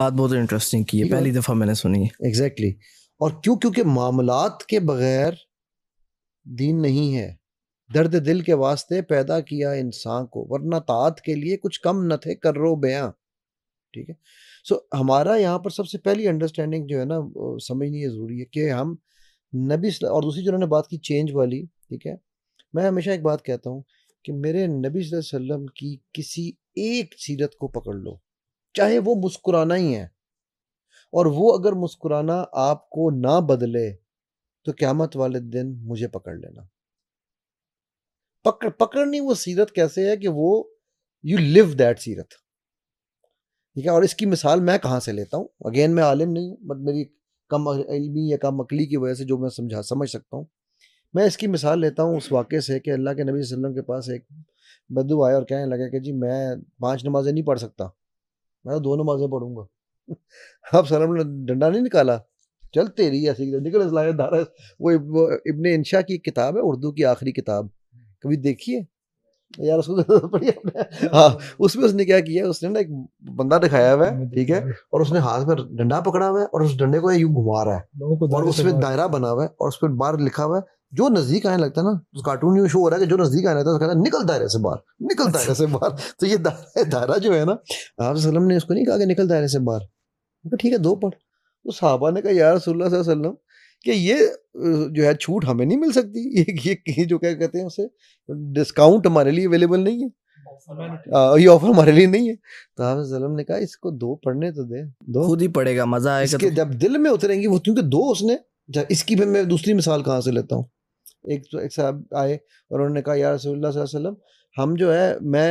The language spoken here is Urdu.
بات بہت انٹرسٹنگ کی ہے، پہلی دفعہ میں نے سنی ہے. ایگزیکٹلی. اور کیونکہ معاملات کے بغیر دین نہیں ہے. درد دل کے واسطے پیدا کیا انسان کو، ورنہ طاعت کے لیے کچھ کم نہ تھے کرو بیاں. ٹھیک ہے. سو ہمارا یہاں پر سب سے پہلی انڈرسٹینڈنگ جو ہے نا سمجھنی یہ ضروری ہے کہ ہم نبی اور دوسری جو انہوں نے بات کی چینج والی. ٹھیک ہے. میں ہمیشہ ایک بات کہتا ہوں کہ میرے نبی صلی اللہ علیہ وسلم کی کسی ایک سیرت کو پکڑ لو، چاہے وہ مسکرانا ہی ہے، اور وہ اگر مسکرانا آپ کو نہ بدلے تو قیامت والے دن مجھے پکڑ لینا. پکڑنی وہ سیرت کیسے ہے کہ وہ یو لیو دیٹ سیرت. ٹھیک ہے. اور اس کی مثال میں کہاں سے لیتا ہوں؟ اگین میں عالم نہیں ہوں، بٹ میری کم علمی یا کم عقلی کی وجہ سے جو میں سمجھ سکتا ہوں، میں اس کی مثال لیتا ہوں اس واقعے سے کہ اللہ کے نبی صلی اللہ علیہ وسلم کے پاس ایک بدو آیا اور کہنے لگا کہ جی میں 5 نمازیں نہیں پڑھ سکتا، میں 2 نمازیں پڑھوں گا. آپ صلی اللہ علیہ وسلم نے ڈنڈا نہیں نکالا، چل تیری ایسی نکل اصلاح دارا. وہ ابن انشا کی کتاب ہے، اردو کی آخری کتاب، کبھی دیکھیے یار اس کو پڑھی آپ نے؟ ہاں. اس میں اس نے کیا کیا، اس نے نا ایک بندہ دکھایا ہوا ہے، ٹھیک ہے، اور اس نے ہاتھ میں ڈنڈا پکڑا ہوا ہے اور اس ڈنڈے کو یوں گھما رہا ہے اور اس پہ دائرہ بنا ہوا ہے اور اس پہ باہر لکھا ہوا ہے جو نزدیک آنے لگتا ہے نا، اس کارٹون میں شو ہو رہا ہے کہ جو نزدیک آنے لگتا ہے کہتا ہے نکل دائرے سے باہر، نکل دائرے سے باہر. تو یہ دائرہ جو ہے نا، آپ وسلم نے اس کو نہیں کہا کہ نکل دائرے سے باہر، ٹھیک ہے 2 پڑھ. تو صحابہ نے کہا یا رسول اللہ صلی اللہ علیہ وسلم کہ یہ جو ہے چھوٹ ہمیں نہیں مل سکتی، یہ جو کیا کہتے ہیں اسے ڈسکاؤنٹ ہمارے لیے اویلیبل نہیں ہے، یہ آفر ہمارے لیے نہیں ہے. تو آپ وسلم نے کہا اس کو 2 پڑھنے تو دے، 2 خود ہی پڑھے گا، مزہ آئے اس گا. کے جب دل میں اتریں گی وہ، کیونکہ 2 اس نے. اس کی میں دوسری مثال کہاں سے لیتا ہوں. ایک صاحب آئے اور انہوں نے کہا یا رسول اللہ صلی اللہ علیہ وسلم ہم جو ہے میں